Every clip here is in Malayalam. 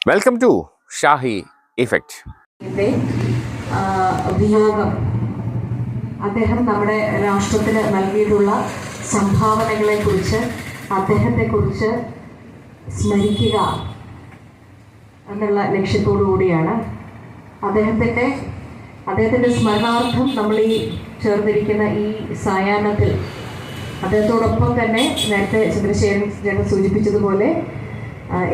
Welcome to Shahi effect. വിയോഗം, അദ്ദേഹം നമ്മുടെ രാഷ്ട്രത്തിന് നൽകിയിട്ടുള്ള സംഭാവനകളെക്കുറിച്ച്, അദ്ദേഹത്തെക്കുറിച്ച് സ്മരിക്കുക എന്നുള്ള ലക്ഷ്യത്തോടു കൂടിയാണ് അദ്ദേഹത്തിൻ്റെ സ്മരണാർത്ഥം നമ്മൾ ഈ ചേർന്നിരിക്കുന്ന ഈ സായാഹ്നത്തിൽ അദ്ദേഹത്തോടൊപ്പം തന്നെ നേരത്തെ ചന്ദ്രശേഖരൻ സൂചിപ്പിച്ചതുപോലെ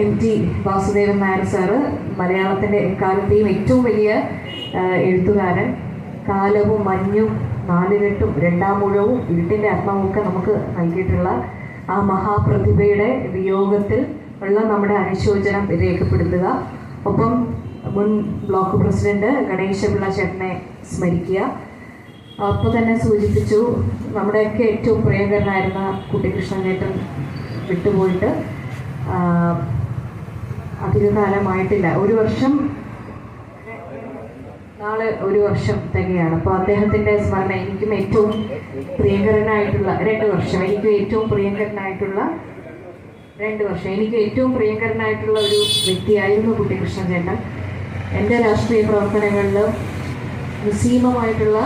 MT വാസുദേവൻ നായർ സാറ്, മലയാളത്തിൻ്റെ എക്കാലത്തെയും ഏറ്റവും വലിയ എഴുത്തുകാരൻ, കാലവും മഞ്ഞും നാലുകെട്ടും രണ്ടാമൂഴവും ഇരുട്ടിൻ്റെ ആത്മാവൊക്കെ നമുക്ക് നൽകിയിട്ടുള്ള ആ മഹാപ്രതിഭയുടെ വിയോഗത്തിൽ ഉള്ള നമ്മുടെ അനുശോചനം രേഖപ്പെടുത്തുക. ഒപ്പം മുൻ ബ്ലോക്ക് പ്രസിഡന്റ് ഗണേശപിള്ള ചേട്ടനെ സ്മരിക്കുക. അപ്പോൾ തന്നെ സൂചിപ്പിച്ചു, നമ്മുടെയൊക്കെ ഏറ്റവും പ്രിയങ്കരനായിരുന്ന കുട്ടിക്കൃഷ്ണൻ ചേട്ടൻ വിട്ടുപോയിട്ട് അധികകാലമായിട്ടില്ല, നാളെ ഒരു വർഷം തികയാണ്. അപ്പോൾ അദ്ദേഹത്തിൻ്റെ സ്മരണ എനിക്കും ഏറ്റവും പ്രിയങ്കരനായിട്ടുള്ള 2 വർഷം, എനിക്ക് ഏറ്റവും പ്രിയങ്കരനായിട്ടുള്ള ഒരു വ്യക്തിയായിരുന്നു കുട്ടിക്കൃഷ്ണൻ ചേട്ടൻ. എൻ്റെ രാഷ്ട്രീയ പ്രവർത്തനങ്ങളിൽ നിസ്സീമമായിട്ടുള്ള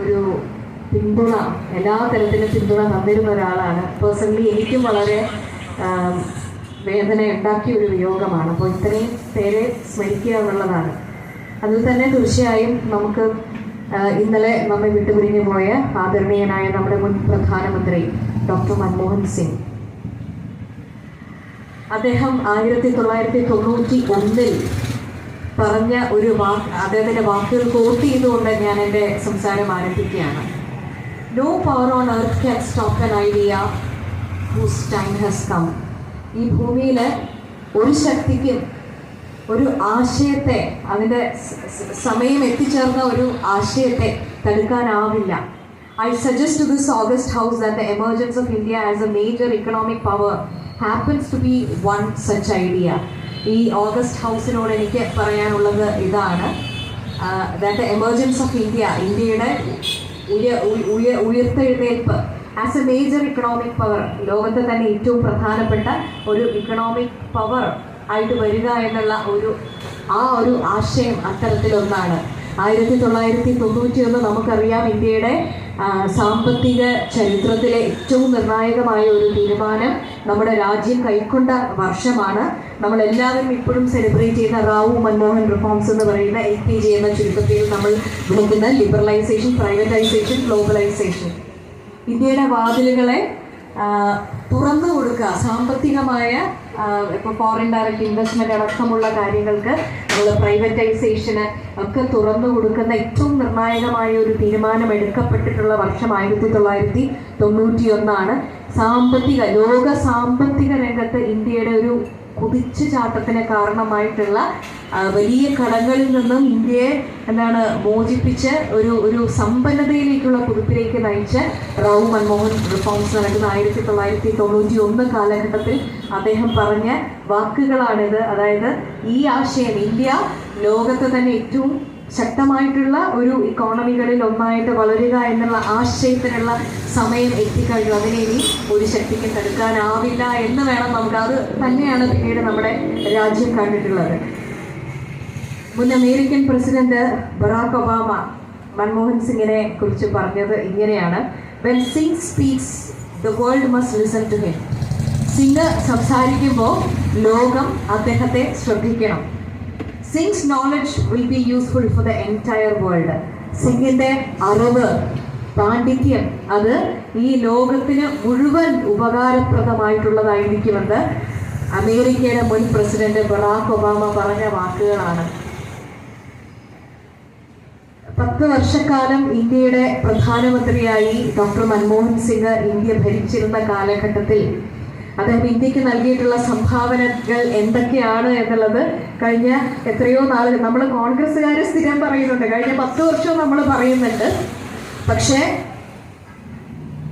ഒരു പിന്തുണ, എല്ലാ തരത്തിലും പിന്തുണ തന്നിരുന്ന ഒരാളാണ്. പേഴ്സണലി എനിക്കും വളരെ വേദന ഉണ്ടാക്കിയ ഒരു വിയോഗമാണ്. അപ്പോൾ ഇത്രയും പേരെ സ്മരിക്കുക എന്നുള്ളതാണ്. അതിൽ തന്നെ തീർച്ചയായും നമുക്ക് ഇന്നലെ നമ്മെ വിട്ടുപിരിഞ്ഞു പോയ ആദരണീയനായ നമ്മുടെ മുൻ പ്രധാനമന്ത്രി ഡോക്ടർ മൻമോഹൻ സിംഗ്, അദ്ദേഹം 1991 പറഞ്ഞ ഒരു അദ്ദേഹത്തിൻ്റെ വാക്കുകൾ കോട്ട് ചെയ്തുകൊണ്ട് ഞാൻ എൻ്റെ സംസാരം ആരംഭിക്കുകയാണ്. No power on earth can stop an idea whose time has come. ഈ ഭൂമിയിൽ ഒരു ശക്തിക്കും ഒരു ആശയത്തെ, അതിൻ്റെ സമയം എത്തിച്ചേർന്ന ഒരു ആശയത്തെ തടുക്കാനാവില്ല. I suggest to this August House that the emergence of India as a major economic power happens to be one such idea. ഈ ഓഗസ്റ്റ് ഹൗസിനോട് എനിക്ക് പറയാനുള്ളത് ഇതാണ്, that the emergence of India, ഇന്ത്യയുടെ ഉയർത്തെഴുന്നേൽപ്പ് as a major economic power, ലോകത്തെ തന്നെ ഏറ്റവും പ്രധാനപ്പെട്ട ഒരു ഇക്കണോമിക് പവർ ആയിട്ട് വരിക എന്നുള്ള ഒരു ആശയം അത്തരത്തിലൊന്നാണ്. 1991 നമുക്കറിയാം, ഇന്ത്യയുടെ സാമ്പത്തിക ചരിത്രത്തിലെ ഏറ്റവും നിർണായകമായ ഒരു തീരുമാനം നമ്മുടെ രാജ്യം കൈക്കൊണ്ട വർഷമാണ്. നമ്മളെല്ലാവരും ഇപ്പോഴും സെലിബ്രേറ്റ് ചെയ്യുന്ന റാവു മൻമോഹൻ റിഫോംസ് എന്ന് പറയുന്ന LPG എന്ന ചുരുക്കത്തിൽ നമ്മൾ വിളിക്കുന്ന ലിബറലൈസേഷൻ, പ്രൈവറ്റൈസേഷൻ, ഗ്ലോബലൈസേഷൻ. ഇന്ത്യയുടെ വാതിലുകളെ തുറന്നു കൊടുക്കുക, സാമ്പത്തികമായ ഇപ്പോൾ ഫോറിൻ ഡയറക്റ്റ് ഇൻവെസ്റ്റ്മെൻറ്റ് അടക്കമുള്ള കാര്യങ്ങൾക്ക് നമ്മൾ പ്രൈവറ്റൈസേഷന് ഒക്കെ തുറന്നു കൊടുക്കുന്ന ഏറ്റവും നിർണായകമായ ഒരു തീരുമാനം എടുക്കപ്പെട്ടിട്ടുള്ള വർഷം 1991. ലോക സാമ്പത്തിക രംഗത്ത് ഇന്ത്യയുടെ ഒരു കുതിച്ചു ചാട്ടത്തിന് കാരണമായിട്ടുള്ള വലിയ കടങ്ങളിൽ നിന്നും ഇന്ത്യയെ മോചിപ്പിച്ച് ഒരു സമ്പന്നതയിലേക്കുള്ള കുതിപ്പിലേക്ക് നയിച്ച റാവു മൻമോഹൻ റിഫോംസ് നടക്കുന്ന 1991 കാലഘട്ടത്തിൽ അദ്ദേഹം പറഞ്ഞ വാക്കുകളാണിത്. അതായത് ഈ ആശയം, ഇന്ത്യ ലോകത്തെ തന്നെ ഏറ്റവും ശക്തമായിട്ടുള്ള ഒരു ഇക്കോണമികളിൽ ഒന്നായിട്ട് വളരുക എന്നുള്ള ആശയത്തിനുള്ള സമയം എത്തിക്കഴിഞ്ഞു. അതിനെ ഇനി ഒരു ശക്തിക്ക് തടുക്കാനാവില്ല എന്ന് വേണം നമുക്ക്. അത് തന്നെയാണ് പിന്നീട് നമ്മുടെ രാജ്യം കണ്ടിട്ടുള്ളത്. മുൻ American president Barack Obama Manmohan സിംഗിനെ കുറിച്ച് പറഞ്ഞത് ഇങ്ങനെയാണ്: When Singh speaks, the world must listen to him. Singh സംസാരിക്കുമ്പോൾ ലോകം അദ്ദേഹത്തെ ശ്രദ്ധിക്കണം. Singh's knowledge will be useful for the entire world. സിംഗിൻ്റെ അറിവ്, പാണ്ഡിത്യം, അത് ഈ ലോകത്തിന് മുഴുവൻ ഉപകാരപ്രദമായിട്ടുള്ളതായിരിക്കുമെന്ന് അമേരിക്കയുടെ മുൻ പ്രസിഡന്റ് ബറാക് ഒബാമ പറഞ്ഞ വാക്കുകളാണ്. 10 വർഷക്കാലം ഇന്ത്യയുടെ പ്രധാനമന്ത്രിയായി ഡോക്ടർ മൻമോഹൻ സിംഗ് ഇന്ത്യ ഭരിച്ചിരുന്ന കാലഘട്ടത്തിൽ അദ്ദേഹം ഇന്ത്യക്ക് നൽകിയിട്ടുള്ള സംഭാവനകൾ എന്തൊക്കെയാണ് എന്നുള്ളത് കഴിഞ്ഞ എത്രയോ നാൾ നമ്മൾ കോൺഗ്രസ്സുകാർ സ്ഥിരം പറയുന്നുണ്ട്, കഴിഞ്ഞ 10 വർഷവും നമ്മൾ പറയുന്നുണ്ട്. പക്ഷേ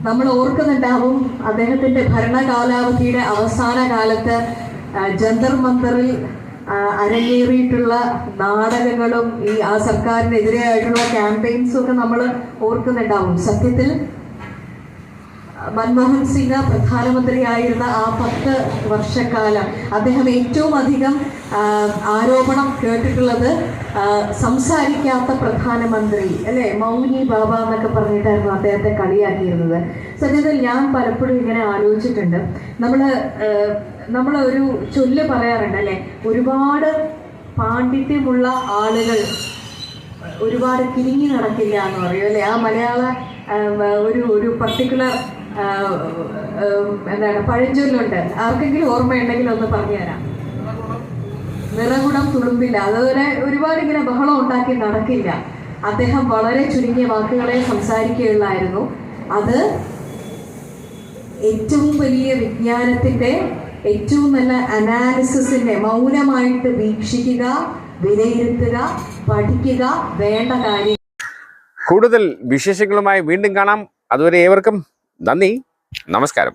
നമ്മൾ ഓർക്കുന്നുണ്ടാവും, അദ്ദേഹത്തിൻ്റെ ഭരണകാലാവധിയുടെ അവസാന കാലത്ത് ജന്തർ മന്ദറിൽ അരങ്ങേറിയിട്ടുള്ള നാടകങ്ങളും ആ സർക്കാരിനെതിരെയായിട്ടുള്ള ക്യാമ്പയിൻസും ഒക്കെ നമ്മൾ ഓർക്കുന്നുണ്ടാവും. സത്യത്തിൽ മൻമോഹൻ സിംഗ് പ്രധാനമന്ത്രിയായിരുന്ന ആ 10 വർഷക്കാലം അദ്ദേഹം ഏറ്റവും അധികം ആരോപണം കേട്ടിട്ടുള്ളത് സംസാരിക്കാത്ത പ്രധാനമന്ത്രി അല്ലേ, മൗനി ബാബ എന്നൊക്കെ പറഞ്ഞിട്ടായിരുന്നു അദ്ദേഹത്തെ കളിയാക്കിയിരുന്നത്. സത്യത്തിൽ ഞാൻ പലപ്പോഴും ഇങ്ങനെ ആലോചിച്ചിട്ടുണ്ട്. നമ്മൾ ഒരു ചൊല്ല് പറയാറുണ്ട് അല്ലേ, ഒരുപാട് പാണ്ഡിത്യമുള്ള ആളുകൾ ഒരുപാട് കിരിങ്ങി നടക്കില്ല എന്ന് പറയും അല്ലേ. ആ മലയാള ഒരു പർട്ടിക്കുലർ എന്താണ് പഴഞ്ചൊല്ലുണ്ട്, ആർക്കെങ്കിലും ഓർമ്മയുണ്ടെങ്കിൽ ഒന്ന് പറഞ്ഞു തരാം. നിറകുടം തുളുമ്പില്ല. അതുപോലെ ഒരുപാട് ഇങ്ങനെ ബഹളം ഉണ്ടാക്കി നടക്കില്ല. അദ്ദേഹം വളരെ ചുരുങ്ങിയ വാക്കുകളെ സംസാരിക്കുകയുള്ളായിരുന്നു. അത് ഏറ്റവും വലിയ വിജ്ഞാനത്തിൻ്റെ, ഏറ്റവും നല്ല അനാലിസിസിൻ്റെ, മൗനമായിട്ട് വീക്ഷിക്കുക, വിലയിരുത്തുക, പഠിക്കുക, വേണ്ട കാര്യം. കൂടുതൽ വിശേഷങ്ങളുമായി വീണ്ടും കാണാം. അതുവരെ ഏവർക്കും നന്ദി, നമസ്കാരം.